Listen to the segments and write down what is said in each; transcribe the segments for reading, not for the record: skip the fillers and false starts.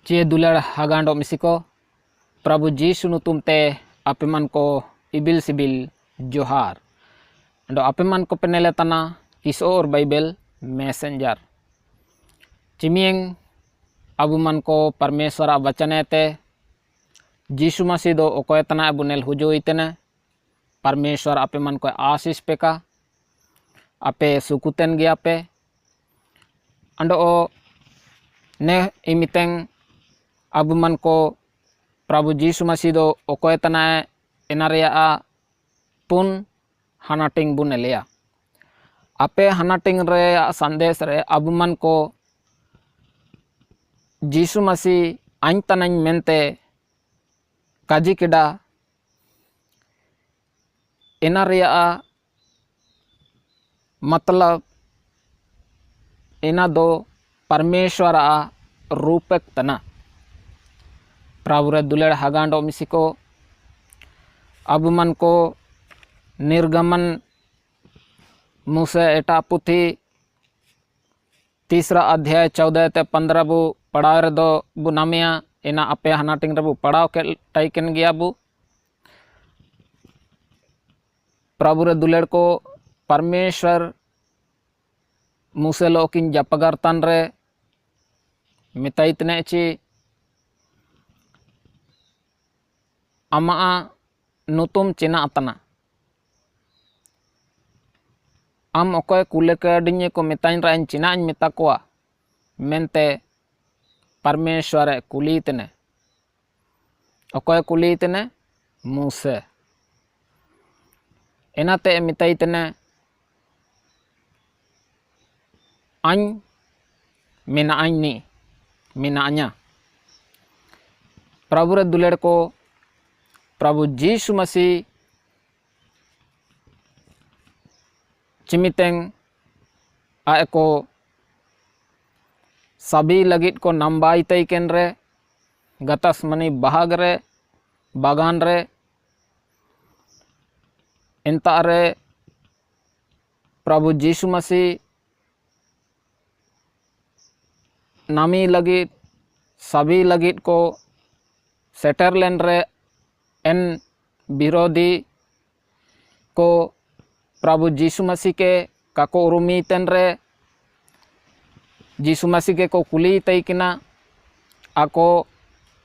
चे दुलार हागांडो मिसिको प्रभु जीसु नुतुमते अपेमान को इबिल सिबिल जोहार अंडो अपेमान को पेनेले तना किशोर बाइबल मैसेंजर चिमियंग अबुमान को परमेश्वर वचने ते जीसु मसीह दो ओकोय तना अबुनेल हुजो इतने परमेश्वर अपेमान को आशीष पेका आपे सुकुतेन गया पे अंडो ने इमितेंग अबुमान को प्रभु जीसु मसीह दो ओकोय तना एनारिया पुन हानाटिंग बुनेलिया आपे हानाटिंग रे संदेश रे अबुमान को जीसु मसीह आइन तनाइन मेनते काजी केडा एनारिया मतलब एना दो परमेश्वर रूपक तना प्रभु रे दुलेड़ हागांडो मिसिको अबुमान को निर्गमन मुसे एटा पुथी 3 अध्याय 14 ते 15 बु पढ़ाव रे दो बु नामिया एना आपे हानाटिंग रे बु पढ़ाव के टाइकन गया बु प्रभु रे दुलेड़ को परमेश्वर मुसे लोकिन जपगर तन रे मिताइतने ची अमा नुतुम चिना अतना आम ओकोय कुले कडिnye को मिताइन राइन चिना इन मिता कोआ मेनते परमेश्वर कुलीतने ओकोय कुलीतने मुसे एनाते मिताइतने आइन मिना आइनी मिना आन्या प्रभु रे दुलेड़ को प्रभु जीसु मसीह चिमितेंग आए को सभी लगित को नंबाई तैकेन रे गतस मनी बहाग रे बागान रे इंता रे प्रभु जीसु मसीह नामी लगित सभी लगित को सेटरलैंड रे एन विरोधी को प्रभु जीसु मसीह के काको उरुमी तेन रे जीसु मसीह के को कुली तैकिना आको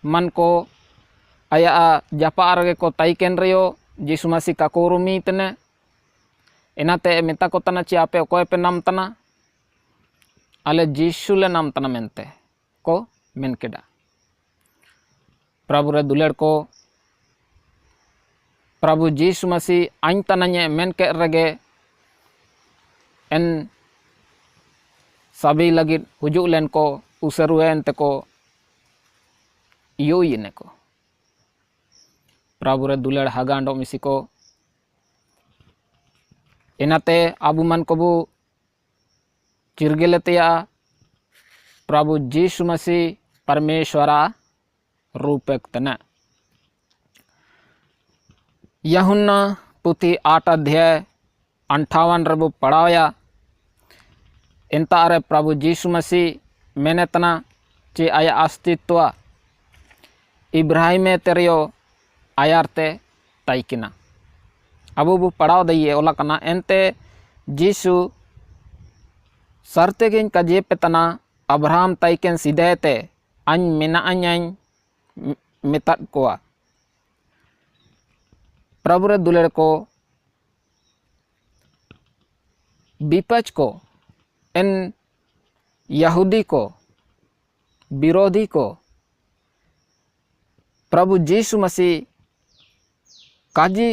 मन को आया जापा रगे को तैकेन रियो जीसु मसीह काको उरुमी तने एनाते मेता को तना ची आपे ओकोय पे नाम तना आले जीसु ले नाम तना मेनते को मेन केडा प्रभु रे दुलेड़ को प्रभु जीसु मसीह आइन तनाnye मेन के रगे एन सभी लगित हुजुक लेन को उसरुएन ते को योयने को प्रभु रे दुलेड़ हागांडो मिसिको एनाते अबुमान को बु चिरगेलेतिया प्रभु जीसु मसीह परमेश्वरा रूपक तना यहुन्ना पुथी 8 अध्याय 58 रबु पढ़ाया इंतारे प्रभु जीसु मसीह मेने तना चे आया अस्तित्व इब्राहिम तेरियो आयारते ताइकिना अबु बु पढ़ाव दइए ओला कना एनते जीसु सरते गिन कजे पे तना अब्राहम ताइकेन सीधेते अन मिना अन मितात कोआ प्रभु रे दुलेड़ को विपक्ष को इन यहूदी को विरोधी को प्रभु जीसु मसीह काजी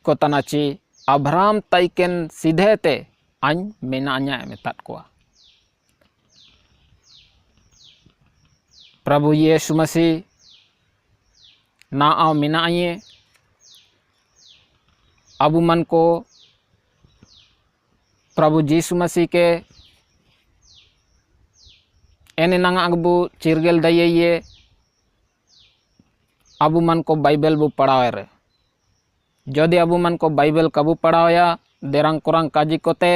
को तनाची अब्राहम ताइकेन सीधेते अन मिना अन्या मितात कोआ प्रभु यीशु मसीह ना आओ मिना आइए अबु मन को प्रभु जीसु मसीह के एने नंगा अगबु चिरगेल दइये अबु मन को बाइबल बु पढ़ावे रे जदि अबु मन को बाइबल कबु पढ़ावया देरंग कुरंग काजी कोते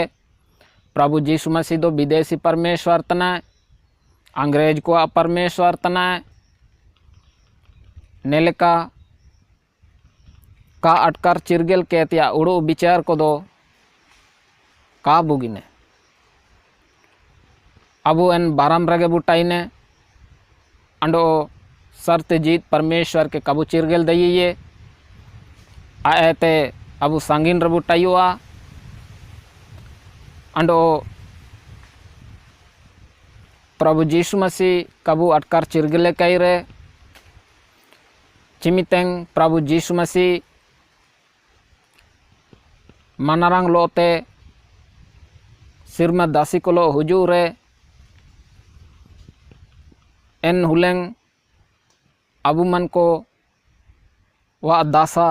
प्रभु जीसु मसीह दो विदेशी परमेश्वर तना अंग्रेज को परमेश्वर तना नेलेका का अटकार चिरगेल केतिया उड़ो विचार को दो का बुगिने अबो एन बाराम रगे बुटाइने अंडो सरते परमेश्वर के कबू चिरगेल दइये आते अबू सांगिन रे बुटाइयोआ अंडो प्रभु यीशु मसीह कबू अटकार चिरगेले कईरे चिमितेंग प्रभु यीशु मसीह मनारांग लोते सिरमा दासी को लो हुजूरे एन हुलेंग अबू मन को वा दासा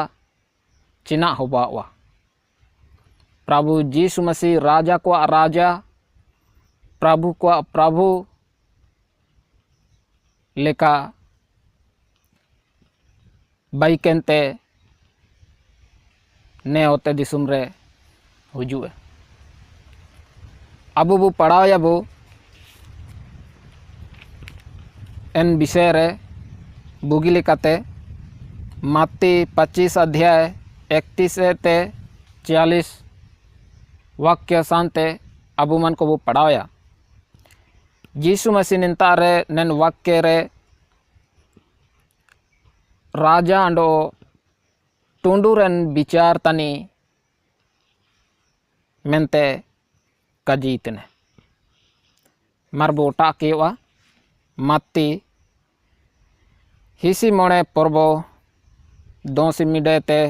चिना होबा वा प्रभु यीशु मसीह राजा को राजा प्रभु को प्रभु लेका बाइकेंते ने होते दिसुम रे हुजुए अबू बु पढ़ाया बु एन विषय रे बुगी लेकाते मत्ती 25 अध्याय 31 ते 40 वाक्य शांते अबू मन को वो पढ़ाया यीशु मसीह निंता रे नन वाक्य रे राजा अंडो टुंडुरन विचार तनी मेंते कजीतने मरबोटा केवा मत्ती हिसी मोड़े पर्वो दोसी मिडेते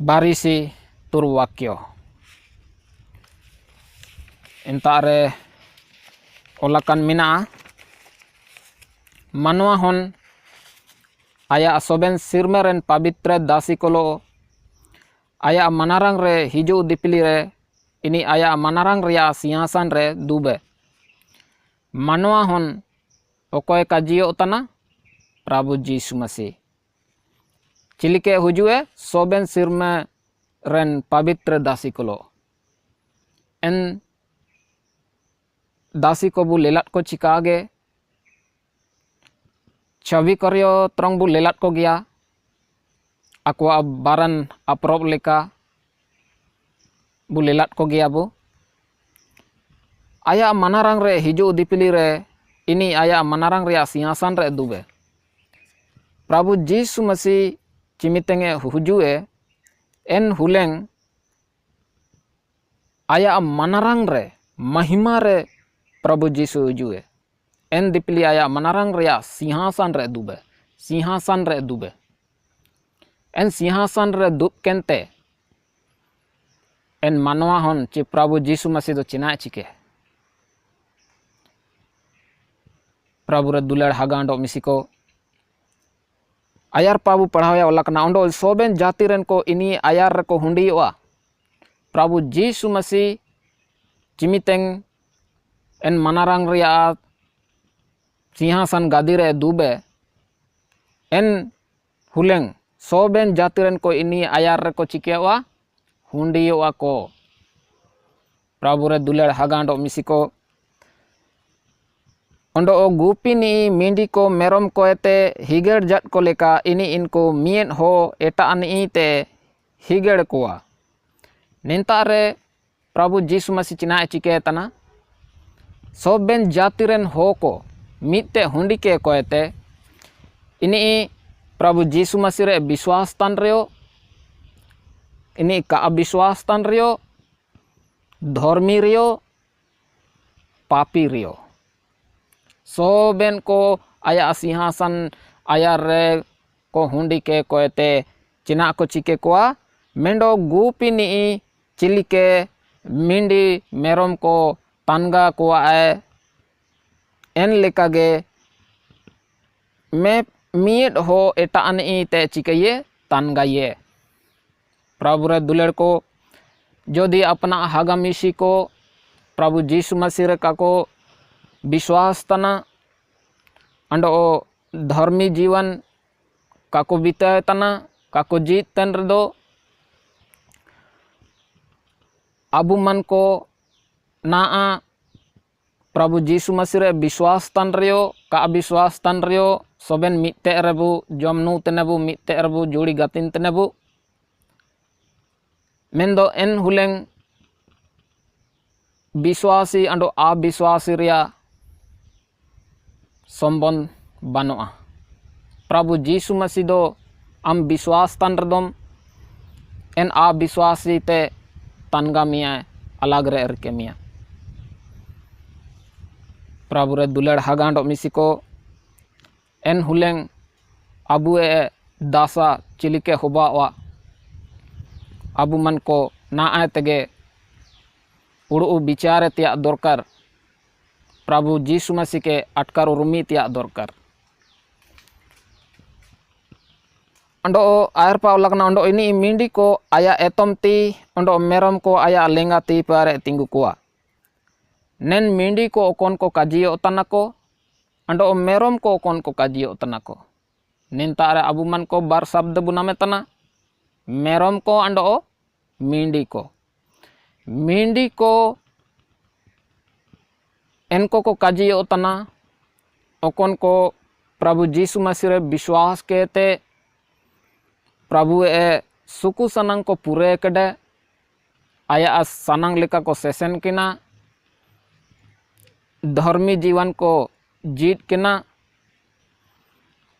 बारिसी तुरवाक्यो इंतारे ओलाकन मिना मनवा हन आया सोबेन सिरमेरन पवित्र दासी कोलो आया मनारंग रे हिजू दिपली रे इनी आया मनारंग रिया सिंहासन रे दुबे मनवा हन ओकोय काजियो तना प्रभु यीशु मसीह चिलिके हुजुए सोबेन सिरमे रेन पवित्र दासी कोलो एन दासी को बु लेलाट को चिकागे छवि करियो तरंग बु लेलाट को गया अक्वा बारन अप्रोब लेका बु लेलाट को गया बु आया मनारंग रे हिजू दिपली रे इनी आया मनारंग रे सिंहासन रे दुबे प्रभु यीशु मसीह चिमितेंगे हुजुए एन हुलेंग आया मनारंग रे महिमा रे प्रभु यीशु हुजुए एन दिपली आया मनारंग रे सिंहासन रे दुबे एन सिंहासन रे दुब केंते एन मानवा हन चे प्रभु यीशु मसीह दो चिना चिके प्रभु रे दुलड़ हागांडो मिसिको आयार पाबू पढ़ाया ओलकना ओंडो सोबेन जाति रेन को इनी आयार रे को हुंडीवा प्रभु यीशु मसीह चिमितेंग एन मनारंग रिया सिंहासन गादी रे दुबे एन हुलेंग सोबेन जाति रेन को इनी आयार रे को चिकेवा हुंडीवा को प्रभु रे दुलड़ हागांडो मिसिको ओंडो गुपिनी मिंडी को मेरम को एते हिगड़ जट को लेका इनी इनको मियन हो एटा अनी ते हिगड़ कोआ निंता रे प्रभु यीशु मसीह चिना चिके तना सोबेन जाति रेन हो को मिते हुंडी के कोएते इनी प्रभु यीशु मसीह रे विश्वास तन रियो इनी का अविश्वास तन रियो धर्मी रियो पापी रियो सोबेन को आया सिंहासन आया रे को हुंडी के कोएते चिना को चिके कोआ मेंडो गुपिनी चिलिके मिंडी मेरम को तानगा कोआ आए एन लेकागे मैं मियट हो एटा अनी ते चिकये तानगाये प्रभु रे दुलड़ को जोदी अपना हागामिशी को प्रभु यीशु मसीह रे का को विश्वास तना अंडो धर्मी जीवन काको बिताय तना काको जीत तन रदो अबू मन को ना प्रभु यीशु मसीह रे विश्वास तन रियो का अविश्वास तन रियो soben mitte rebu jomnu tenebu mitte rebu juri gatin tenebu mendo en huleng biswasi ando abiswasi ria sombon banoa Prabu Jisu Masih do am biswas tan redom en abiswasi te tanga mia alag re erke mia Prabu re dulad hagando misiko en huleng abu e dasa cilike hoba wa abu man ko na ay tege udu bicara tiak dorkar Prabu Jisu Masih ke atkar urumi tiak dorkar ando air pa ulakna ando ini mindi ko aya etom ti ando merom ko aya lenga ti pare tinggu kuah nen mindi ko okon ko kajiyo tanako ando merom ko okon ko kajiyo tanako nen tare abu man ko bar sabda buname tana merom ko ando mindi ko enko ko kajiyo tana okon ko Prabu Jisu Masih re विश्वास के ते प्रभु ए सुकु सनंग को पूरे कड़े आया सनंग लेका को session किना धर्मी जीवन को जीत किना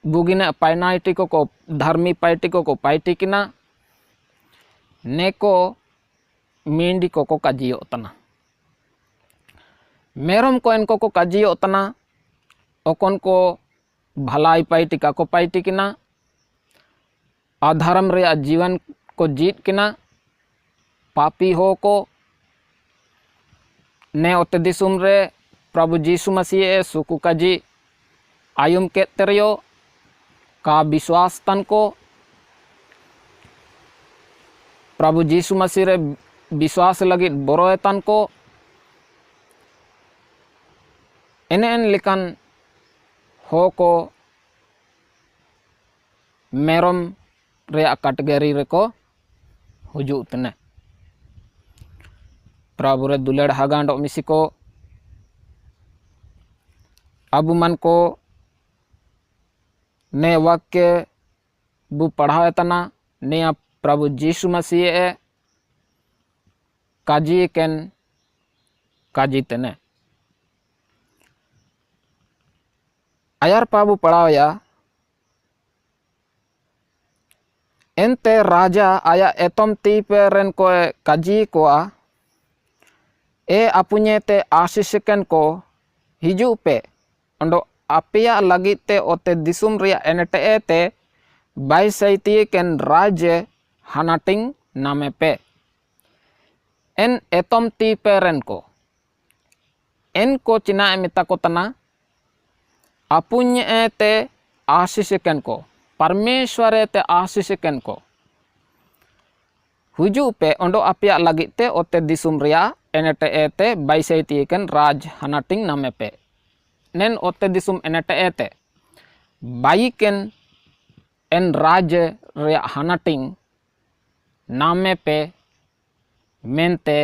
बुगिने पाइनाइटी को धर्मी पाइटी को पाइटी किना neko mindi ko kajiyo tana merom ko enko ko kajiyo tana okon ko भलाई पाइटी का को पाइटी किना अधर्म रे जीवन को जीत किना पापी हो को ने ओते दिसुम रे प्रभु जीसु मसीह ए सुकु काजी आयुम के तेरियो का विश्वास तन को प्रभु जीसु मसीह रे विश्वास लगी बोरोए तन को एन लिकन हो को मेरम रे कैटेगरी रे को हुजू तने प्रभु रे दुलेड़ हागांडो मिसी को अबु मन को ने वाक्य बु पढ़ाए तना ने प्रभु जीसु मसीह ए काजी केन काजी तने अयार पाबु पढ़ाया एंते राजा आया एतम ती पे रेन को काजी कोआ ए अपुnye ते आशीष केन को हिजू पे अंडो अपिया लगी ते ओते दिसुम रिया एनटे ते बाई सैती केन राज्य हानाटिंग नामे पे एन एतम ती पे रेन को एन को चिना मिता को तना अपुnye ते आशीष केन को परमेश्वर ते आशीष केन को हुजू पे ओंडो अपिया लगी ते ओते दिसुम रिया एनटे ते बाइसैती केन राज हानाटिंग नामे पे नेन ओते दिसुम एनटे ते बाई केन एन राज रिया हानाटिंग नामे पे मेनते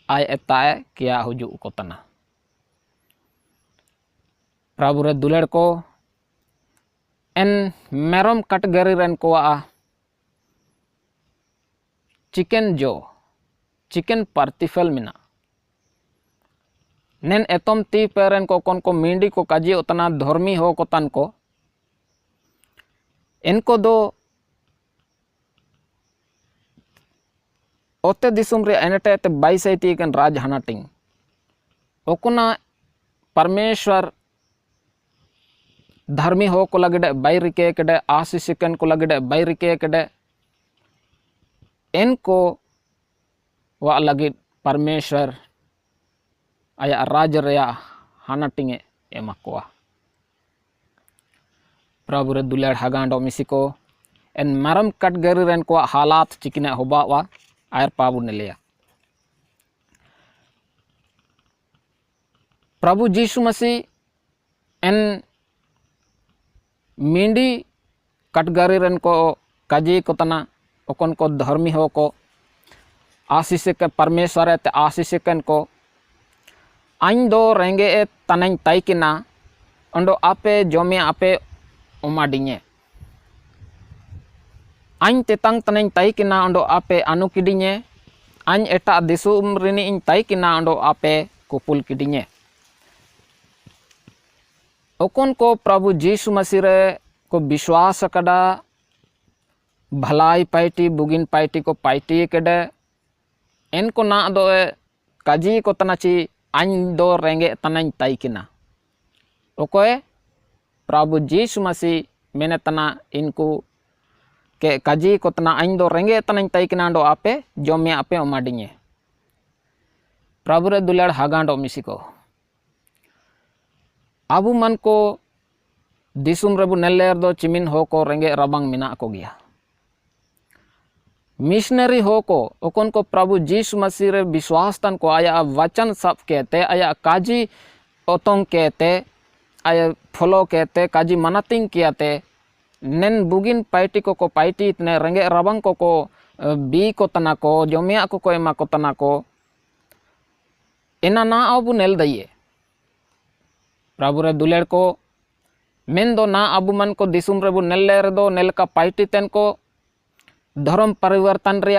आय एताए किया हुजू को तना प्रभु रे दुलेड़ को एन मेरम कैटेगरी रेन को चिकन पार्टिफल मिना नेन एतम ती पेरेन को कौन को मिंडी को काजी उतना धर्मी हो को तन को इनको दो ओते दिसुम रे एनटे ते बाइसैती केन राज हानाटिंग ओकुना परमेश्वर धर्मी हो को लगे बाई रिके कड़े आशीष केन को लगे बाई रिके कड़े इनको वा लगे परमेश्वर आया राज रेया हानाटिंगे एमा कोआ प्रभु रे दुलेड़ हागांडो मिसी को एन मरम कैटेगरी रेन को हालात चिकने होबा वा आयर पाबु ने लिया प्रभु जीसु मसीह एन मिंडी कैटेगरी रेन को काजी को तना ओकन को धर्मी हो को आशीष के परमेश्वर ते आशीष केन को आइन दो रेंगे तनाई ताई किना अंडो आपे जोमे आपे omadinye. Ain tetang taneng taikina ondo ape anu kidinye, ain eta disum rini in taikina ondo ape kupul kidinye. Okon ko प्रभु यीशु मसीह रे को विश्वास कदा भलाई पाइटी बुगिन पाइटी को पाइटी केडे एन को ना दो काजी को तनाची आइन दो रेंगे तनाइन ताइकिना ओकोए प्रभु यीशु मसीह मेने तना इनको के काजी को तना आइन दो रेंगे तनाइन ताइकिना दो आपे जोमे आपे ओमाडिnye प्रभु रे दुलाड़ हागांडो मिसिको आबू मन को दिसुम रेबु नेलेर दो चिमिन हो को रेंगे रबांग मिना को गया मिशनरी हो को ओकन को प्रभु यीशु मसीह रे विश्वास तन को आया वचन सब कहते आया काजी ओतोंग कहते आया फॉलो कहते काजी मनातिंग कियाते नेन बुगिन पाइटी को पाइटी इतने रेंगे रबांग को बी को तना को जोमिया को एमा को तना को इना ना आबू नेल दइए प्रभु रे दुलेड़ को मेन दो ना आबू मन को दिसुम रेबु नेले रे दो नेल का पाइटी तेन को धर्म परिवर्तन रे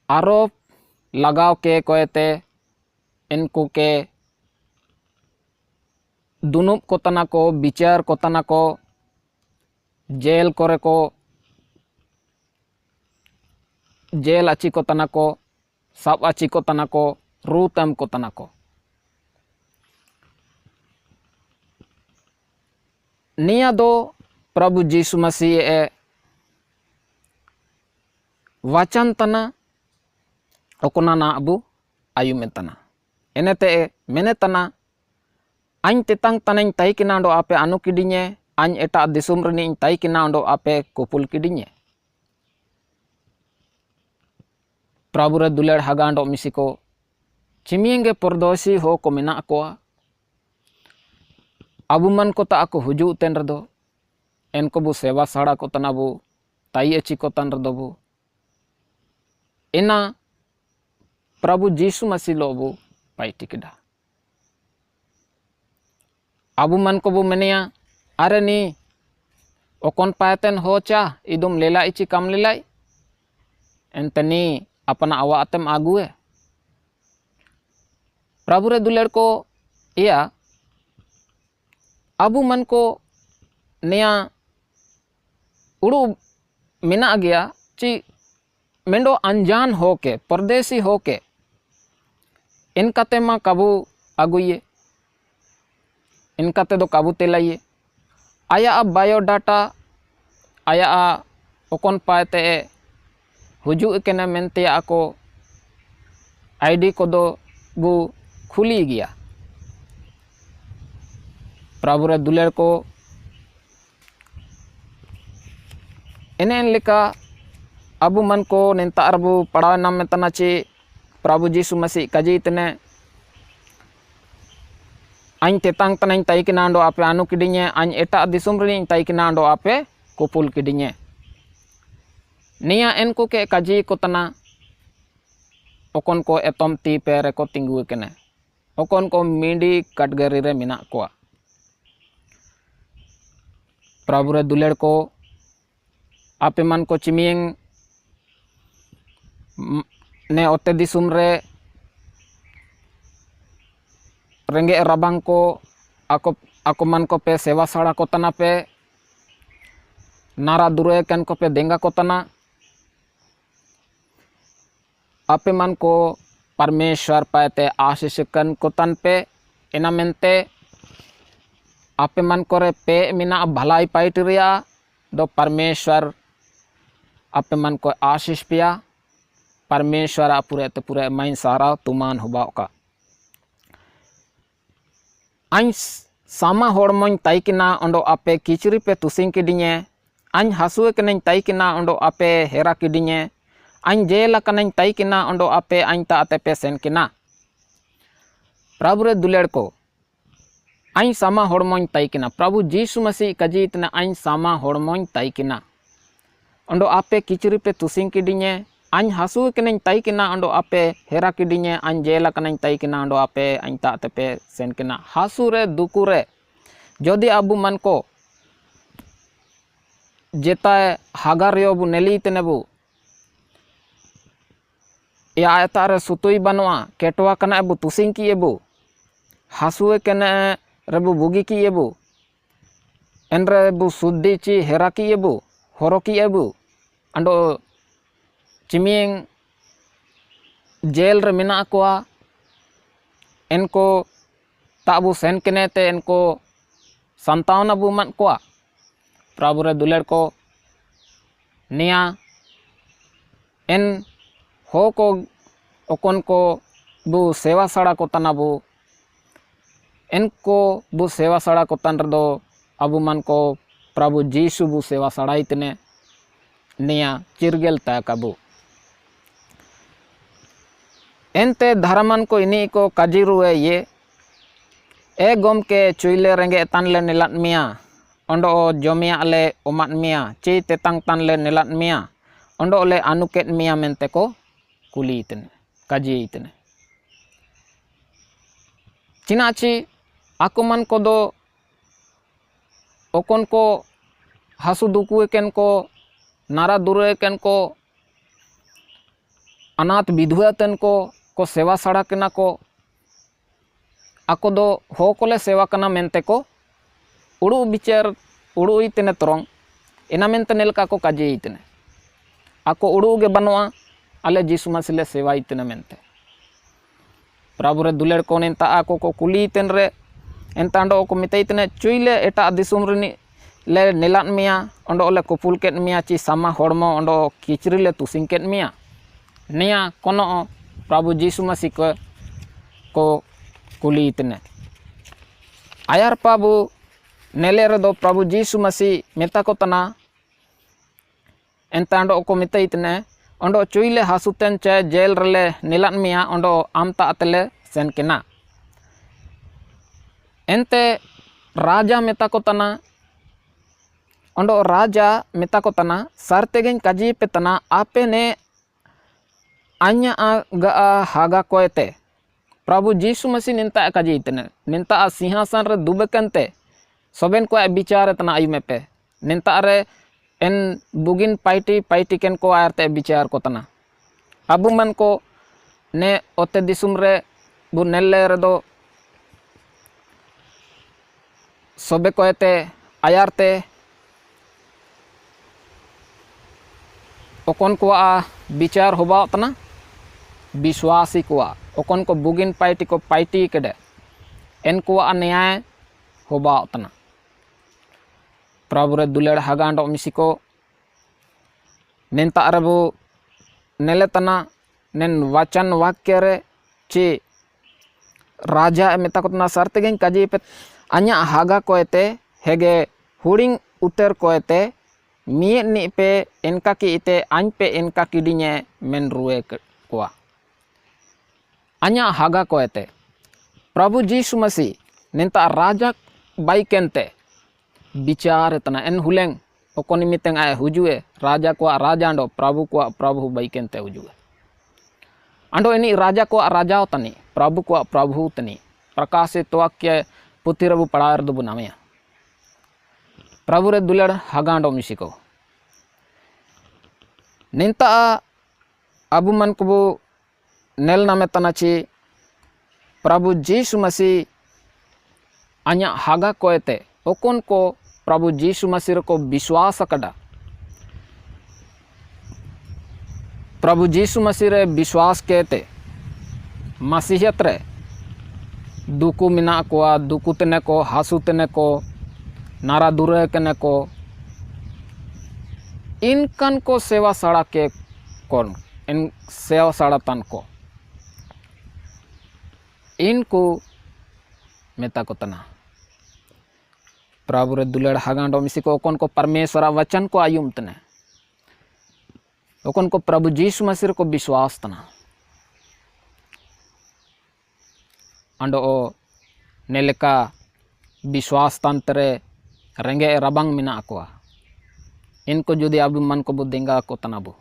आरोप लगाव के कोयते इनको के दुनुब को तना को विचार को तना को जेल करे को जेल अच्छी को तना को सब अच्छी को तना को रूतम को तना को निया दो प्रभु यीशु मसीह ए वचन तना ओकना ना अबू आयुमे तना एनेते मेने तना आइन तेतांग तनाइन ताइकिना दो आपे अनु किडिnye आइन एटा दिसुम रनी ताइकिना दो आपे कुपुल किडिnye प्रभु रे दुलेड़ हागांडो मिसिको चिमियंगे परदोसी हो को मेना कोआ आबू मन को ता को हुजू तेन रदो एनको बु सेवा साड़ा को तना बु ताई अच्छी को तन रदो बु इना प्रभु यीशु मसीह लो बु पाइटी किडा आबू मन को बु मेनिया अरे नी ओकन पायतन हो चा इदुम लेला इची कम लेलाई एंतनी अपना आवा अतम आगुए प्रभु रे दुलेड़ को या आबू मन को नया उड़ू मिना गया ची मेंडो अनजान हो के परदेसी हो के इनका ते मा काबू आगुए इनका ते दो काबू तेलाइए आया अब बायोडाटा आया ओकन पाते हुजू के मेनते आको आईडी को दो बु खुली गया प्रभु रे दुलेड़ को एनेन लेका अबू मन को नेता अरबू पढ़ाव नाम में तना चे प्रभु यीशु मसीह काजी तने आइन तेतांग तनाइन ताइकिना दो आपे अनु किडिnye आइन एटा दिसुम रे ताइकिना दो आपे कुपुल किडिnye निया एनको के काजी को तना ओकन को एतम ती पे रे को तिंगु केने ओकन को मिंडी कटगरी रे मिना कोआ प्रभु रे दुलेड़ को आपे मन को चिमियंग ने ओते दिसुम रे रेंगे रबांग को आको मन को पे सेवा साड़ा को तना पे नारा दुरे कन को पे देंगा को तना आपे मन को परमेश्वर पाते आशीष कन को तन पे इना मेनते आपे मन करे पे मिना भलाई पाइट रिया दो परमेश्वर आपे मन को आशीष पिया परमेश्वर पूरे तो पूरे माइन सारा तुमान हुबा का आइन सामा होड़मों ताइकिना ओंडो आपे किचरी पे तुसिंग किडिnye आइन हसुए कनें ताइकिना ओंडो आपे हेरा किडिnye आइन जेला कनें ताइकिना ओंडो आपे आइन ता आते पे सेन किना प्रभु रे दुलेड़ को आइन सामा होड़मों ताइकिना प्रभु यीशु मसीह काजी इतना आइन सामा होड़मों ताइकिना ओंडो आपे किचरी पे तुसिंग किडिnye आइन हसुए कनें ताइकिना ओंडो आपे हेरा किडिnye आइन जेला कनें ताइकिना ओंडो आपे आइन ता आते पे सेन किना हसुरे दुकुरे जदि आबू मन को जेताय हागारियो बु नेली तने बु या एतारे सुतुई बनवा केटवा कना बु तुसिंग की एबु हासुए कने रेबु बुगी की एबु एनरे बु सुद्दी ची हेरा की एबु हरो की एबु अंडो चिमियंग जेल रे मिना कोआ इनको ताबु सेन कने ते इनको संतावना बु मन कोआ प्रभु रे दुलेर को निया इन हो को ओकन को बु सेवा सड़ा को तना बु इनको बु सेवा सड़ा को तन रदो अबु मन को प्रभु जीसु बु सेवा सड़ाई तने निया चिरगेल ताकबु एनते धर्मन को इनी को काजिरुए ये ए गम के चुईले रेंगे तानले निलात मिया ओंडो जमिया ले ओमात मिया ची तेतांग तानले निलात मिया ओंडो ले अनुकेट मिया मेंते को कुली इतने काजी इतने चिनाची आकुमन को दो ओकन को हासु दुकुए केन को नारा दुरे केन को अनाथ विधवा तेन को सेवा सड़ा केना को आको दो हो कोले सेवा कना मेंते को उड़ू बिचार उड़ू इतने तरंग एना मेंते नेलका को काजे इतने आको उड़ू गे बनवा आले जीसु मसीले सेवा इतने मेंते प्रभु रे दुलेर को नेंता आको को कुली इतन रे एंतांडो को मिते इतने चुईले एटा दिसुम रिनी ले नेलात मिया ओंडो ले कुपुल केट मिया ची सामा होड़मो ओंडो किचरी ले तुसिंग केट मिया निया कोनो प्रभु जीसु मसीह को कुली इतने आयार पाबु नेले रेदो प्रभु जीसु मसीह मेता को तना एंतांडो को मिते इतने ओंडो चुईले हासुतेन चे जेल रले नेलात मिया ओंडो आमता अतले सेन केना एंते राजा मेता को तना ओंडो राजा मेता को तना सरतेगें काजी पे तना आपे ने अन्य गा हागा कोयते प्रभु जीसु मसीह निंता काजी इतने निंता सिंहासन रे दुबकनते सोबेन को विचार तना आयु में पे निंता रे एन बुगिन पाइटी केन को आरते विचार को तना अबु मन को ने ओते दिसुम रे बु नेले रे दो सोबे कोयते आयारते ओकन को विचार होबा तना विश्वासी को ओकन को बुगिन पाइटी केडे एन को न्याय होबा तना प्रभु रे दुलेड़ हागांडो मिसी को निंता रेबु नेले तना नेन वचन वाक्य रे ची राजा मेता को तना सरतेगें काजी पे अन्या हागा कोयते हेगे हुडिंग उतर कोयते मिये नि पे इनका की इते आन पे इनका किडिnye मेन रुए कोआ अन्या हागा कोयते प्रभु जीसु मसीह निंता राजा बाइकेंते विचार तना एन हुलेंग ओकोनी मितेंग आए हुजुए राजा को राजांडो प्रभु को प्रभु बाइकेंते हुजुए अंडो इनी राजा को राजाओ तनी प्रभु को प्रभु तनी प्रकाशित वाक्य पुतिरबु पढ़ार दो बनामया प्रभु रे दुलेड़ हागांडो मिसिको निंता अबु मन को नेल नामे तनाची प्रभु जीसु मसीह अन्या हागा कोयते ओकन को प्रभु जीसु मसीह को विश्वास कड़ा प्रभु जीसु मसीह रे विश्वास केते मसीहियत रे दुकु मिना कोआ दुकु तने को हासु तने को नारा दुरे कने को इनकन को सेवा सड़ा के कौन इन सेवा सड़ा तन को इनको मेता को तना प्रभु रे दुलेड़ हागांडो मिसी को ओकन को परमेश्वर वचन को आयुम तने ओकन को प्रभु जीसु मसीह को विश्वास तना अंडो नेलेका विश्वास तंत्रे रेंगे रबांग मिना को इनको जुदी अबु मन को बुद्धिंगा को तनाबु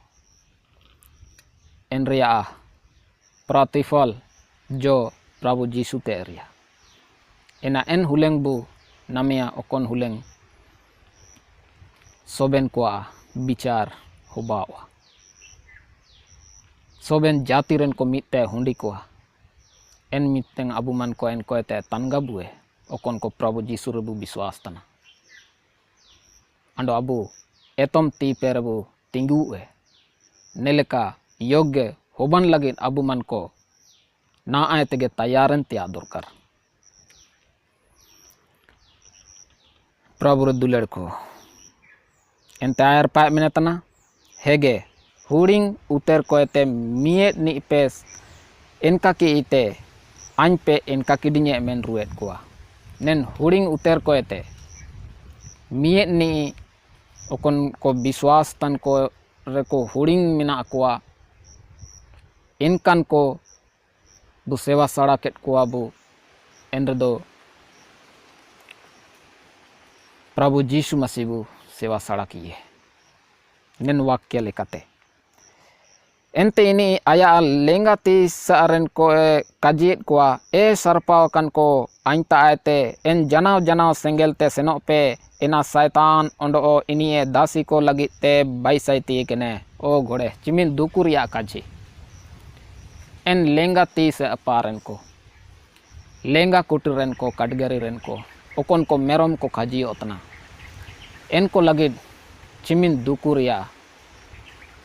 इन रिया प्रतिफल जो प्रभु जीसु ते रिया एना एन हुलेंग बु namia okon huleng soben kwa bicar hobawa soben jati ren ko mitte hundi kwa en miteng abuman ko en ko te tanga bue okon ko Prabu Jisu rebu biswas tana ando abu etom ti perebu tinggu neleka yoge hoban lagi abuman ko na ay tege tayaran tiya dorkar Prabu duler ko en tayar pa minatana hege huring uter ko ete miet ni pes en kaki ite anpe en kaki dinya men ruet kuah nen huring uter ko ete miet ni okon ko biswas tan ko reko huring mina kuah inkan ko bu sewa saraket kuah bu enredo Prabu Jisu masih bu sewa sarakiye nen wakya lekate ente ini aya lengati saaren ko kajiet kuah sarpau kan ko ainta ate en janau janau senggel te senok pe ena saitan ondo ini dasi ko lagi te baisai ti kene o gode cimin dukur ya kaji en lengati se aparen ko lenga kuturen ko kadgari ren ko okon ko merom ko kaji otna en ko lagi cimin dukur ya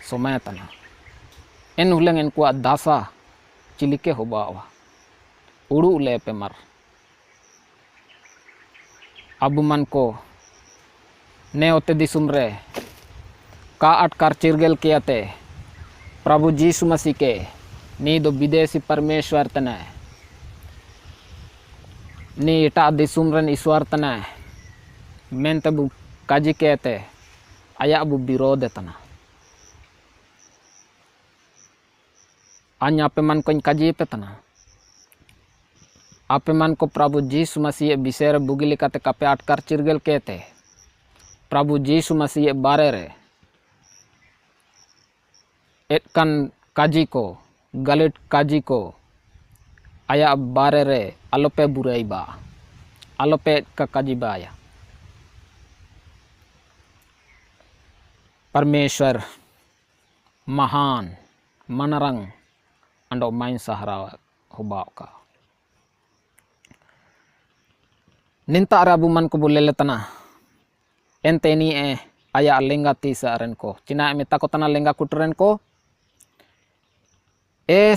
somayatana en huleng en ko dasa cilike hobawa udu le pemar abuman ko ne ote disumre ka atkar चिरगल कियाते प्रभु यीशु मसीह के नी दो विदेशी परमेश्वर तने नी इटा दिसुमरन ईश्वर तने मेंते बु काजी कहते आया बु विरोध तना अन्य आपे मन को काजी पे तना आपे मन को प्रभु यीशु मसीह विषय बुगिली काते कापे अटकर चिरगल कहते प्रभु यीशु मसीह बारे रे एटकन काजी को गलित काजी को आया बारे रे अलोपे बुराई बा अलोपे का काजी बा आया परमेश्वर महान मनरंग अंडो माइन सहारा हुबाव का निंता अराबु मन को बोले लेतना एंते नी आया लेंगा तीसा रन को चिना मेता को तना लेंगा कुटरन को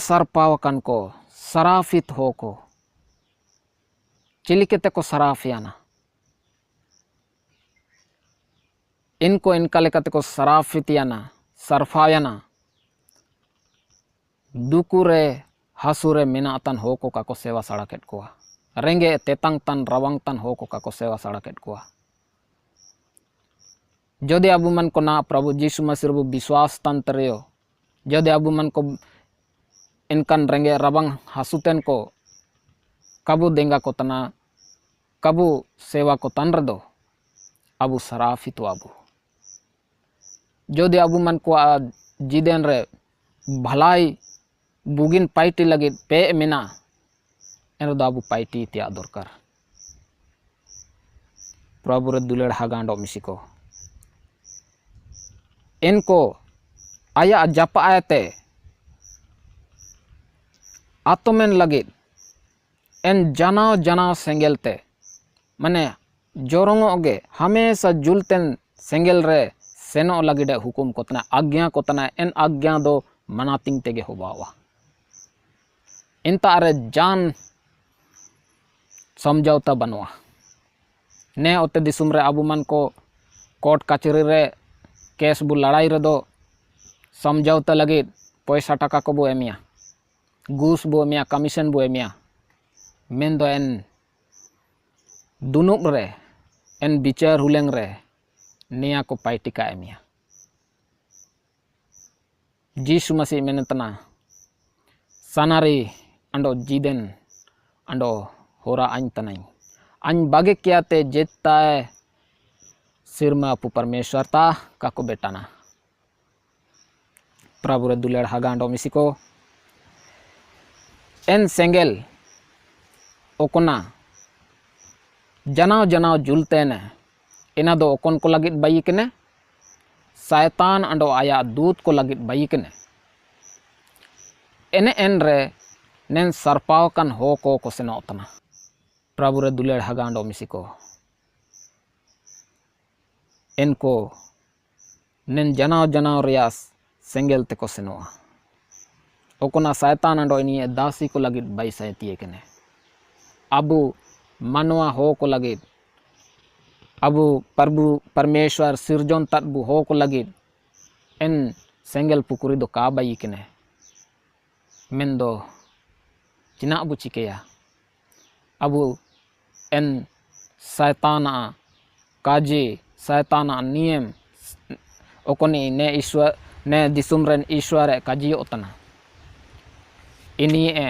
सरपावकन को सराफित हो को चिलिकेते को सराफियाना इनको इनका लेकते को सराफितियाना सरफायाना दुकुरे हसुरे मिनातन हो को काको सेवा सड़केट को रेंगे तेतंग तन रवंग तन हो को काको सेवा सड़केट को जदि अबु मन को ना प्रभु यीशु मसीह रबु विश्वास तंत्रेयो जदि अबु मन को इनकन रेंगे रबंग हसुतेन को कबू देंगा को तना कबू सेवा को तन रदो अबु सराफी तो अबु जदि अबु मन को जिदेन रे भलाई बुगिन पाइटी लगे पे मिना एन अबु पाइटी त्या दरकार प्रभु रे दुलेड़ हागांडो मिसिको इनको आया जप आयते आत्मेन लगे एन जनाव जनाव सेंगेलते मने जोरोंगे हमेशा जुलतेन सेंगेल रे सेनो लगे हुकुम कोतना आज्ञा कोतना एन आज्ञा दो मनातिंग तेगे होबावा इंता अरे जान समझौता बनवा ने ओते दिसुम रे अबु मन को कोर्ट कचहरी रे केस बु लड़ाई रे दो समझौता लगे पैसा टाका को बो एमिया घूस बो एमिया कमीशन बो एमिया मेन दो एन दुनुब रे एन बिचार हुलेंग रे निया को पाइटिका एमिया यीशु मसीह मेनतना सनारी अंडो जीदेन अंडो होरा आइन तनाई आइन बागे क्या ते जेता सिरमा अपु परमेश्वर ता काको बेटाना प्रभु रे दुलेड़ हागांडो मिसिको एन सेंगेल ओकोना जनाव जनाव जुलते ने इना दो ओकन को लगित बाई कने शैतान अंडो आया दूत को लगित बाई कने एने एन रे नेन सरपाव कन हो को सेनो तना प्रभु रे दुलेड़ हगांडो मिसी को इनको नेन जनाव जनाव रियास सेंगेल ते को सेनोआ ओकोना शैतान अंडो इनी दासी को लगित बाई सैतिए कने अबु मानवा हो को लगित अबु प्रभु परमेश्वर सिरजोन तत्बु हो को लगित एन सेंगेल पुकुरी दो का बाई कने मेन दो चिना अबु चिकेया अबु एन शैताना काजे शैताना नियम ओकोनी ने ईश्वर ने दिसुम रेन ईश्वर काजी ओतना इनी ए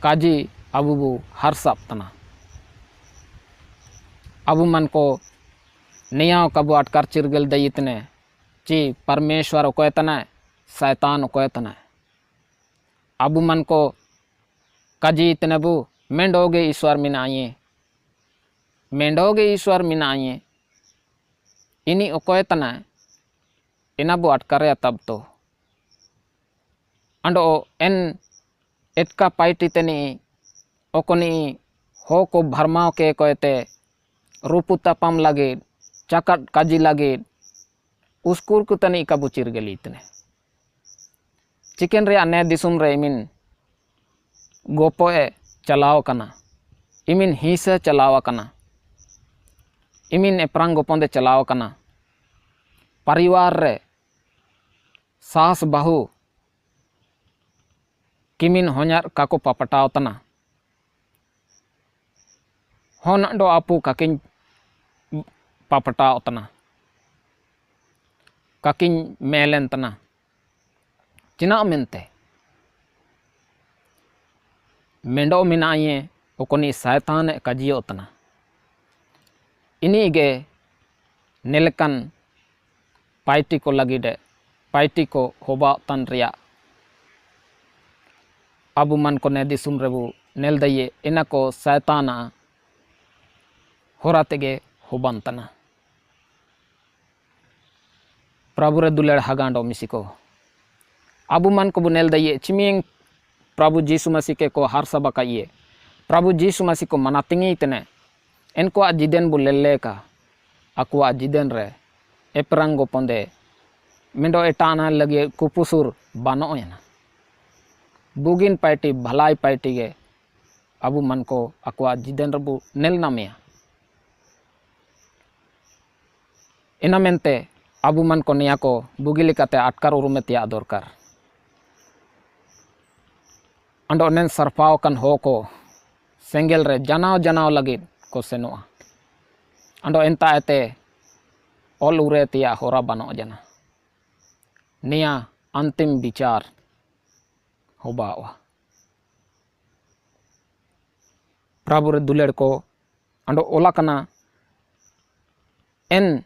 काजी अबु बु हरसाप तना अबु मन को नियाव कबु अटकर चिरगल दयितने ची परमेश्वर ओकोयतना शैतान ओकोयतना अबु मन को काजी इतने बु मेंडोगे ईश्वर मिनाइए मेंडोगे ईश्वर मिनाइए इनी ओकोयतना इना बु अटकरे तब तो अंडो एन एटका पाइटी तनी ओकोनी हो को भरमाव के कोयते रूपु तपाम लगे चकट काजी लगे उसकुर को तनी कबु चिरगली इतने चिकन रे अने दिसुम रे इमिन गोपोए चलाव कना इमिन हिसे चलाव कना इमिन एप्रांग गोपोंदे चलाव कना परिवार रे सास बहु किमिन होन्यार काको पापटाव तना होन दो आपू काकिन पापटाव तना काकिन मेलन तना चिना मेनते मेंडो मिनाइए ओकोनी शैतान काजियो तना इनी गे नेलकन पाइटी को लगिडे पाइटी को होबा तन रिया अबु मन को ने दिसुम रेबु नेल दये इना को शैताना होरा तेगे होबान तना प्रभु रे दुलेड़ हगांडो मिसी को अबु मन को बुनेल दये चिमिंग प्रभु जीसु मसीह के को हर सबा काइए प्रभु जीसु मसीह को मनातिंगी इतने इनको जिदेन बु लेले का अकुआ जिदेन रे एपरंगो पोंदे मिंडो एटाना लगे कुपुसुर बानो येना बुगिन पाइटी भलाई पाइटी गे अबु मन को अकुआ जिदेन रबु नेल नामिया इना मेनते अबु मन को निया को बुगिली काते अटकार उरुमे तिया दरकार अंडो नेन सरपाव कन हो को सेंगेल रे जनाव जनाव लगी को सेनुआ अंडो एंता एते ऑल उरे तिया होरा बनो जना निया अंतिम विचार होबावा प्रभु रे दुलेड़ को अंडो ओला कना एन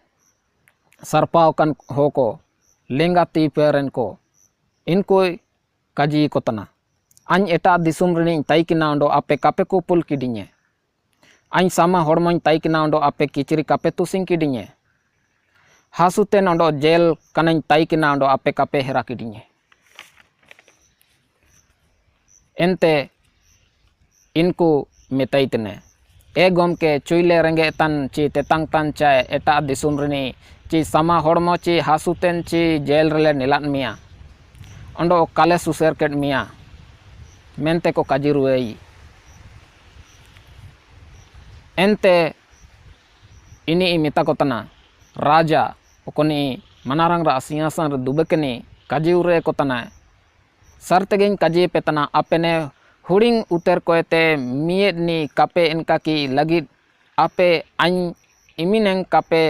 सरपाव कन हो को लेंगा ती पेरन को इनको काजी को तना अñ एटा दिसुम रनिंग ताइकिना अंडो आपे कापे को पुल किडिnye अñ सामा हड़मों ताइकिना अंडो आपे किचरी कापे तुसिंग किडिnye हासुते अंडो जेल कनñ ताइकिना अंडो आपे कापे हेरा किडिnye एंते इनको मेताइतने ए गोम के चुईले रेंगे तन ची तेतांग तन चाय एटा दिसुम रनी ची सामा हड़मो ची हासुतेन ची जेल रेले निलान मिया अंडो काले सुसेर केट मिया मेंते को काजिरुएई एंते इनी मिता को तना राजा ओकोनी मनारंग रा सिंहासन रे दुबेकनी काजिउरे को तना सरतेगिन काजी पे तना अपेने हुडिंग उतर कोते मियेदनी कापे इनका की लगी आपे अñ इमिनें कापे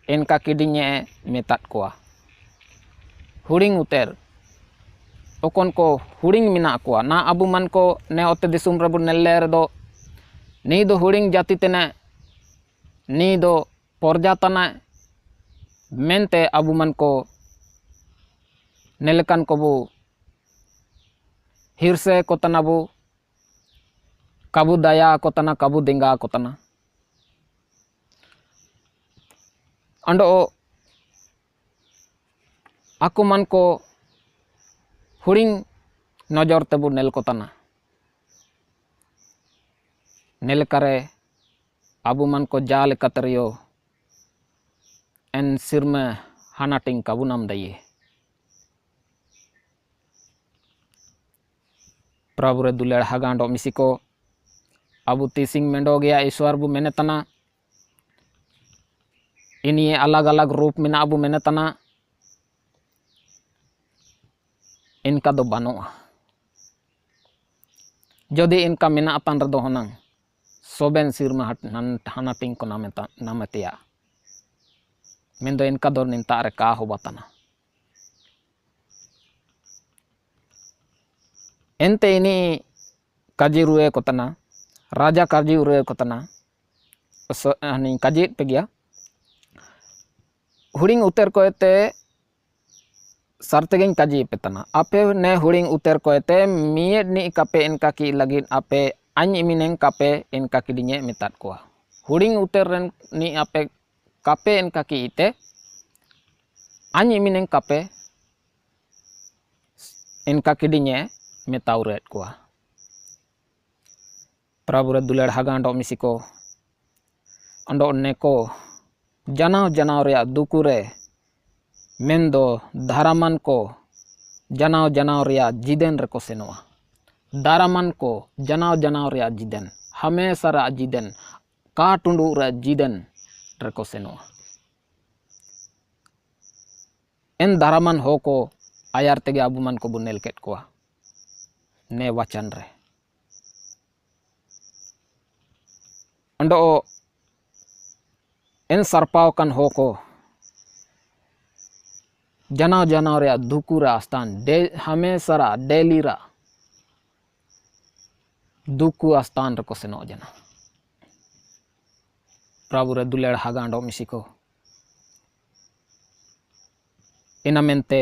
इनका किडिnye मेतात कोआ हुडिंग उतर ओकोन को हुडिंग मिना कोआ ना अबु मन को ने ओते दिसुम रबु नेले रेदो नी दो हुडिंग जाति तेने नी दो पर्जातना मेनते अबु मन को नेलकन को बु हिरसे को तनाबु काबु दया को तना काबु दिंगा को तना अंडो aku man ko huring nojor tebu nel ko tana nel kare abu man ko jal kateriyo en sirme hanating kabunam daye प्रभु रे दुलेड़ हगांडो मिसिको अबु तीसिंग मेंडो गया ईश्वर बु मेने तना इनिये अलग अलग रूप में अबु मेने तना इनका दो बानुआ जदि इनका मेना अतन रदो हनंग सोबेन सिरमा हनाटिंग को नामेतिया मेंदो इनका दो निंता रे का हो बताना एंते इनी काजी रुए को तना राजा काजी रुए को तना हनी काजी पे गया हुडिंग उतर को एते सरतेगिंग काजी पे तना आपे ने हुडिंग उतर को एते मियड नि कापे इनका की लगिन आपे अन इमिनेंग कापे इनका की दिnye मितात कोआ हुडिंग उतर रन नि आपे कापे इनका की इते अन इमिनेंग कापे इनका की दिnye metauret kuah Prabhu dular hagando misiko ando neko janau rea dukure mendo dharaman ko janau rea jiden reko senoa dharaman ko janau rea jiden hamesha ra jiden ka tundu ra jiden reko senoa en dharaman hoko ayar tege abuman ko bunel ket kuah ने वचन रे अंडो इन सरपाव कन हो को जनाव रे दुकुरा स्थान दे हमेशा daily रा दुकु स्थान रको सेनो जना प्रभु रे दुलेड़ हागांडो मिसिको इनामेंते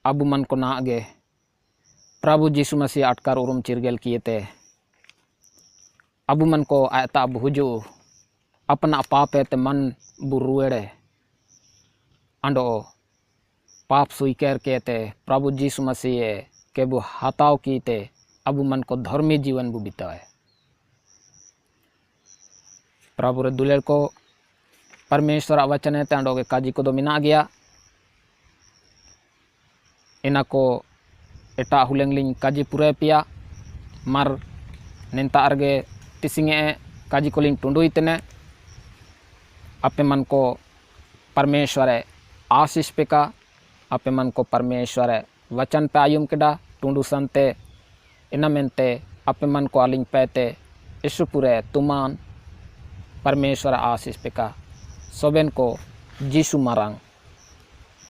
अबु मन को ना आगे प्रभु यीशु मसीह अटकार उरुम चिरगेल किए थे अबु मन को आयता बुझु अपना पापे ते मन बुरुएड़े अंडो पाप स्वीकार किए थे प्रभु यीशु मसीह के बु हताव की थे अबु मन को धर्मी जीवन बु बिताए प्रभु रे दुलेर को परमेश्वर वचन है अंडो के काजी को दो मिना गया इना को एटा हुलेंगलिंग काजी पुरे पिया मार निंता अर्गे तिसिंगे काजी कोलिंग टुंडुई तने आपे मन को परमेश्वर आशीष पेका आपे मन को परमेश्वर वचन पे आयुम केडा टुंडु संते इना मेंते आपे मन को आलिंग पैते ईशु पुरे तुमान परमेश्वर आशीष पेका सोबेन को जीसु मारांग